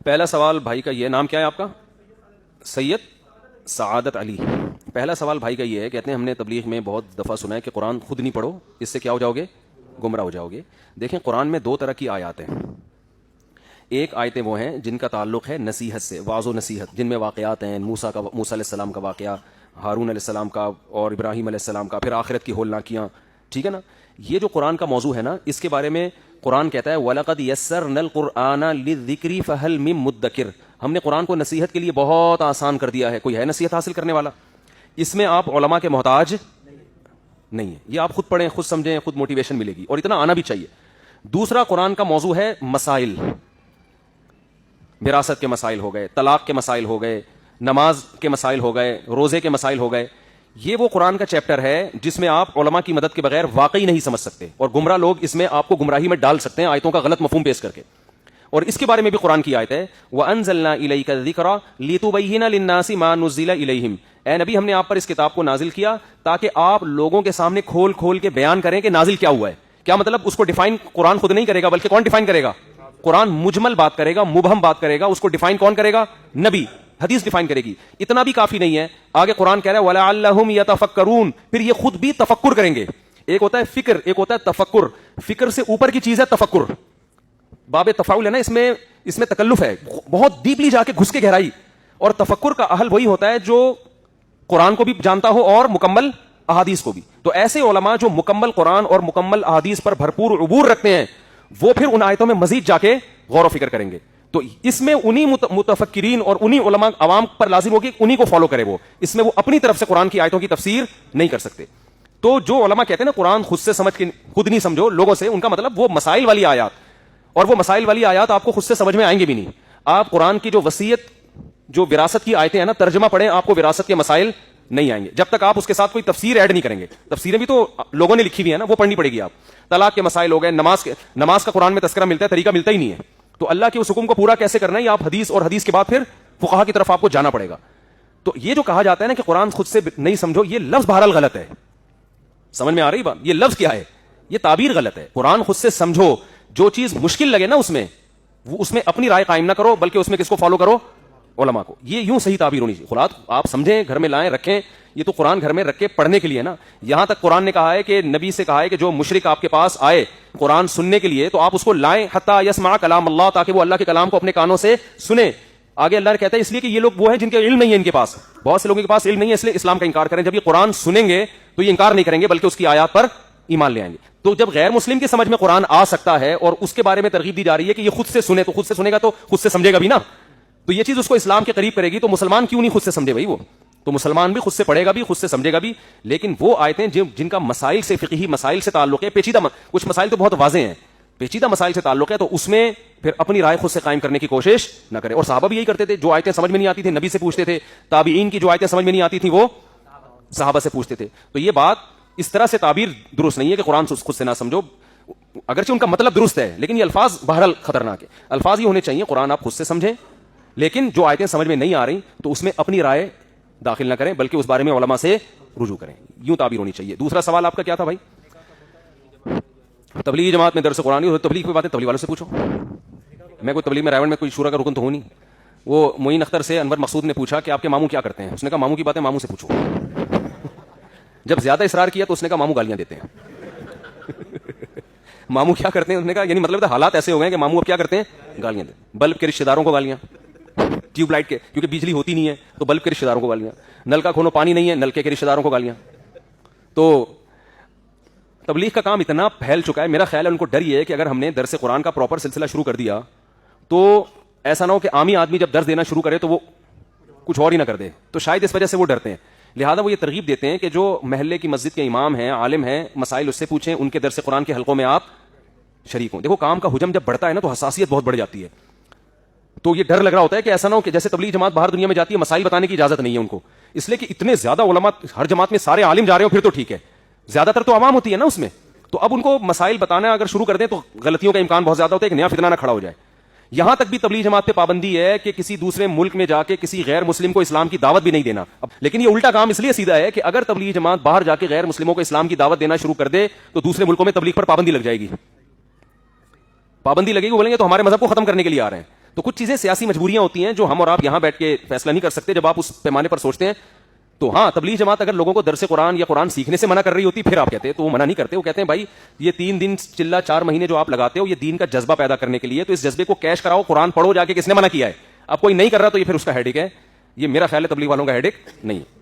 پہلا سوال بھائی کا یہ، نام کیا ہے آپ کا؟ سید سعادت علی۔ پہلا سوال بھائی کا یہ ہے، کہتے ہیں ہم نے تبلیغ میں بہت دفعہ سنا ہے کہ قرآن خود نہیں پڑھو، اس سے کیا ہو جاؤ گے؟ گمراہ ہو جاؤ گے۔ دیکھیں قرآن میں دو طرح کی آیات ہیں۔ ایک آیتیں وہ ہیں جن کا تعلق ہے نصیحت سے، واعظ و نصیحت، جن میں واقعات ہیں موسیٰ علیہ السلام کا واقعہ، ہارون علیہ السلام کا اور ابراہیم علیہ السلام کا، پھر آخرت کی ہولناکیاں، ٹھیک ہے نا۔ یہ جو قرآن کا موضوع ہے نا، اس کے بارے میں قرآن کہتا ہے وَلَقَدْ يَسَّرْنَا الْقُرْآنَ لِلذِّكْرِ فَهَلْ مِن مُدَّكِرٍ، ہم نے قرآن کو نصیحت کے لیے بہت آسان کر دیا ہے، کوئی ہے نصیحت حاصل کرنے والا؟ اس میں آپ علماء کے محتاج نہیں ہے، یہ آپ خود پڑھیں، خود سمجھیں، خود موٹیویشن ملے گی، اور اتنا آنا بھی چاہیے۔ دوسرا قرآن کا موضوع ہے مسائل، وراثت کے مسائل ہو گئے، طلاق کے مسائل ہو گئے، نماز کے مسائل ہو گئے، روزے کے مسائل ہو گئے۔ یہ وہ قرآن کا چیپٹر ہے جس میں آپ علماء کی مدد کے بغیر واقعی نہیں سمجھ سکتے، اور گمراہ لوگ اس میں آپ کو گمراہی میں ڈال سکتے ہیں آیتوں کا غلط مفہوم پیش کر کے۔ اور اس کے بارے میں بھی قرآن کی آیت ہے وَأَنزَلْنَا إِلَيْكَ الذِّكْرَ لِتُبَيِّنَ لِلنَّاسِ مَا نُزِّلَ إِلَيْهِمْ، اے نبی ہم نے آپ پر اس کتاب کو نازل کیا تاکہ آپ لوگوں کے سامنے کھول کھول کے بیان کریں کہ نازل کیا ہوا ہے۔ کیا مطلب؟ اس کو ڈیفائن قرآن خود نہیں کرے گا، بلکہ کون ڈیفائن کرے گا؟ قرآن مجمل بات کرے گا، مبہم بات کرے گا، اس کو ڈیفائن کون کرے گا؟ نبی، حدیث ڈیفائن کرے گی۔ اتنا بھی کافی نہیں ہے، آگے قرآن کہہ رہا ہے وَلَعَلَّهُمْ يَتَفَكَّرُونَ، پھر یہ خود بھی تفکر کریں گے۔ ایک ہوتا ہے فکر، ایک ہوتا ہے تفکر۔ فکر سے اوپر کی چیز ہے تفکر، باب تفاعل ہے نا، اس میں تکلف ہے، بہت ڈیپلی جا کے گھس کے گہرائی۔ اور تفکر کا اہل وہی ہوتا ہے جو قرآن کو بھی جانتا ہو اور مکمل احادیث کو بھی۔ تو ایسے علماء جو مکمل قرآن اور مکمل احادیث پر بھرپور عبور رکھتے ہیں، وہ پھر ان آیتوں میں مزید جا کے غور و فکر کریں گے۔ تو اس میں انہی متفکرین اور انہی علماء عوام پر لازم ہوگی انہی کو فالو کرے وہ، اس میں وہ اپنی طرف سے قرآن کی آیتوں کی تفسیر نہیں کر سکتے۔ تو جو علماء کہتے ہیں نا قرآن خود سے سمجھ کے خود نہیں سمجھو لوگوں سے، ان کا مطلب وہ مسائل والی آیات، اور وہ مسائل والی آیات آپ کو خود سے سمجھ میں آئیں گے بھی نہیں۔ آپ قرآن کی جو وصیت، جو وراثت کی آیتیں ہیں نا، ترجمہ پڑھیں، آپ کو وراثت کے مسائل نہیں آئیں گے جب تک آپ اس کے ساتھ کوئی تفسیر ایڈ نہیں کریں گے۔ تفسیریں بھی تو لوگوں نے لکھی ہوئی ہیں نا، وہ پڑھنی پڑے گی۔ آپ طلاق کے مسائل ہو گئے، نماز کا قرآن میں تذکرہ ملتا ہے، طریقہ ملتا ہی نہیں ہے۔ تو اللہ کے اس حکم کو پورا کیسے کرنا ہے، یہ آپ حدیث اور حدیث کے بعد پھر فقہا کی طرف آپ کو جانا پڑے گا۔ تو یہ جو کہا جاتا ہے نا کہ قرآن خود سے نہیں سمجھو، یہ لفظ بہرحال غلط ہے۔ سمجھ میں آ رہی بات؟ یہ لفظ کیا ہے، یہ تعبیر غلط ہے۔ قرآن خود سے سمجھو، جو چیز مشکل لگے نا اس میں اپنی رائے قائم نہ کرو، بلکہ اس میں کس کو فالو کرو؟ علماء کو۔ یہ یوں صحیح تعبیر ہونی چاہیے۔ خلاص آپ سمجھیں، گھر میں لائیں، رکھیں، یہ تو قرآن گھر میں رکھ کے پڑھنے کے لیے نا۔ یہاں تک قرآن نے کہا ہے کہ نبی سے کہا ہے کہ جو مشرک آپ کے پاس آئے قرآن سننے کے لیے، تو آپ اس کو لائیں حتی یسمع کلام اللہ، تاکہ وہ اللہ کے کلام کو اپنے کانوں سے سنیں۔ آگے اللہ کہتا ہے اس لیے کہ یہ لوگ وہ ہیں جن کے علم نہیں ہے، ان کے پاس بہت سے لوگوں کے پاس علم نہیں ہے، اس لیے اسلام کا انکار کریں۔ جب یہ قرآن سنیں گے تو یہ انکار نہیں کریں گے، بلکہ اس کی آیات پر ایمان لے آئیں گے۔ تو جب غیر مسلم کی سمجھ میں قرآن آ سکتا ہے اور اس کے بارے میں ترغیب دی جا رہی ہے کہ یہ خود سے سنے، تو خود سے سنے گا تو خود سے سمجھے گا بھی نا، تو یہ چیز اس کو اسلام کے قریب کرے گی۔ تو مسلمان کیوں نہیں خود سے سمجھے بھائی؟ وہ تو مسلمان بھی خود سے پڑھے گا بھی، خود سے سمجھے گا بھی۔ لیکن وہ آیتیں جن کا مسائل سے، فقہی مسائل سے تعلق ہے، پیچیدہ کچھ مسائل تو بہت واضح ہیں، پیچیدہ مسائل سے تعلق ہے، تو اس میں پھر اپنی رائے خود سے قائم کرنے کی کوشش نہ کرے۔ اور صحابہ بھی یہی کرتے تھے، جو آیتیں سمجھ میں نہیں آتی تھی نبی سے پوچھتے تھے، تابعین کی جو آیتیں سمجھ میں نہیں آتی تھی وہ صحابہ سے پوچھتے تھے۔ تو یہ بات اس طرح سے تعبیر درست نہیں ہے کہ قرآن خود سے نہ سمجھو، اگرچہ ان کا مطلب درست ہے، لیکن یہ الفاظ بہرحال خطرناک ہے۔ الفاظ یہ ہونے چاہیے قرآن آپ خود سے سمجھیں، لیکن جو آیتیں سمجھ میں نہیں آ رہی تو اس میں اپنی رائے داخل نہ کریں، بلکہ اس بارے میں علماء سے رجوع کریں۔ یوں تعبیر ہونی چاہیے۔ دوسرا سوال آپ کا کیا تھا بھائی؟ تبلیغی جماعت میں درس قرآن ہو، تبلیغ کی باتیں تبلیغ والوں سے پوچھو۔ میں کوئی تبلیغ میں رائے میں کوئی شورا کا رکن تو ہوں نہیں۔ وہ معین اختر سے انور مقصود نے پوچھا کہ آپ کے ماموں کیا کرتے ہیں، اس نے کہا ماموں کی باتیں ماموں سے پوچھو۔ جب زیادہ اصرار کیا تو اس نے کہا ماموں گالیاں دیتے ہیں۔ ماموں کیا کرتے ہیں، اس نے کہا یعنی مطلب حالات ایسے ہو گئے کہ ماموں اب کیا کرتے ہیں، گالیاں دیتے ہیں۔ بلب کے رشتہ داروں کو گالیاں، ٹیوب لائٹ کے، کیونکہ بجلی ہوتی نہیں ہے تو بلب کے رشتہ داروں کو گالیاں، نل کا کھولو پانی نہیں ہے، نلکے کے رشتہ داروں کو گالیاں۔ تو تبلیغ کا کام اتنا پھیل چکا ہے، میرا خیال ہے ان کو ڈر یہ ہے کہ اگر ہم نے درس قرآن کا پراپر سلسلہ شروع کر دیا تو ایسا نہ ہو کہ عامی آدمی جب درس دینا شروع کرے تو وہ کچھ اور ہی نہ کر دے، تو شاید اس وجہ سے وہ ڈرتے ہیں۔ لہذا وہ یہ ترغیب دیتے ہیں کہ جو محلے کی مسجد کے امام ہیں، عالم ہیں، مسائل اس سے پوچھیں، ان کے درس قرآن کے حلقوں میں آپ شریک ہوں۔ دیکھو کام کا حجم جب بڑھتا ہے نا تو حساسیت بہت بڑھ جاتی ہے، تو یہ ڈر لگ رہا ہوتا ہے کہ ایسا نہ ہو کہ جیسے تبلیغ جماعت باہر دنیا میں جاتی ہے، مسائل بتانے کی اجازت نہیں ہے ان کو، اس لیے کہ اتنے زیادہ علماء ہر جماعت میں سارے عالم جا رہے ہو پھر تو ٹھیک ہے، زیادہ تر تو عوام ہوتی ہے نا اس میں، تو اب ان کو مسائل بتانا اگر شروع کر دیں تو غلطیوں کا امکان بہت زیادہ ہوتا ہے، ایک نیا فتنہ نہ کھڑا ہو جائے۔ یہاں تک بھی تبلیغ جماعت پہ پابندی ہے کہ کسی دوسرے ملک میں جا کے کسی غیر مسلم کو اسلام کی دعوت بھی نہیں دینا۔ لیکن یہ الٹا کام اس لیے سیدھا ہے کہ اگر تبلیغ جماعت باہر جا کے غیر مسلموں کو اسلام کی دعوت دینا شروع کر دے تو دوسرے ملکوں میں تبلیغ پر پابندی لگ جائے گی، پابندی لگے گی، بولیں گے تو ہمارے مذہب کو ختم کرنے کے لیے آ رہے ہیں۔ تو کچھ چیزیں سیاسی مجبوریاں ہوتی ہیں جو ہم اور آپ یہاں بیٹھ کے فیصلہ نہیں کر سکتے. جب آپ اس پیمانے پر سوچتے ہیں تو ہاں, تبلیغ جماعت اگر لوگوں کو درس قرآن یا قرآن سیکھنے سے منع کر رہی ہوتی پھر آپ کہتے ہیں, تو وہ منع نہیں کرتے. وہ کہتے ہیں بھائی یہ 3 دن چلا 4 مہینے جو آپ لگاتے ہو یہ دین کا جذبہ پیدا کرنے کے لیے, تو اس جذبے کو کیش کراؤ, قرآن پڑھو جا کے. کس نے منع کیا ہے؟ اب کوئی نہیں کر رہا تو یہ پھر اس کا ہیڈک ہے. یہ میرا خیال ہے تبلیغ والوں کا ہیڈک نہیں ہے.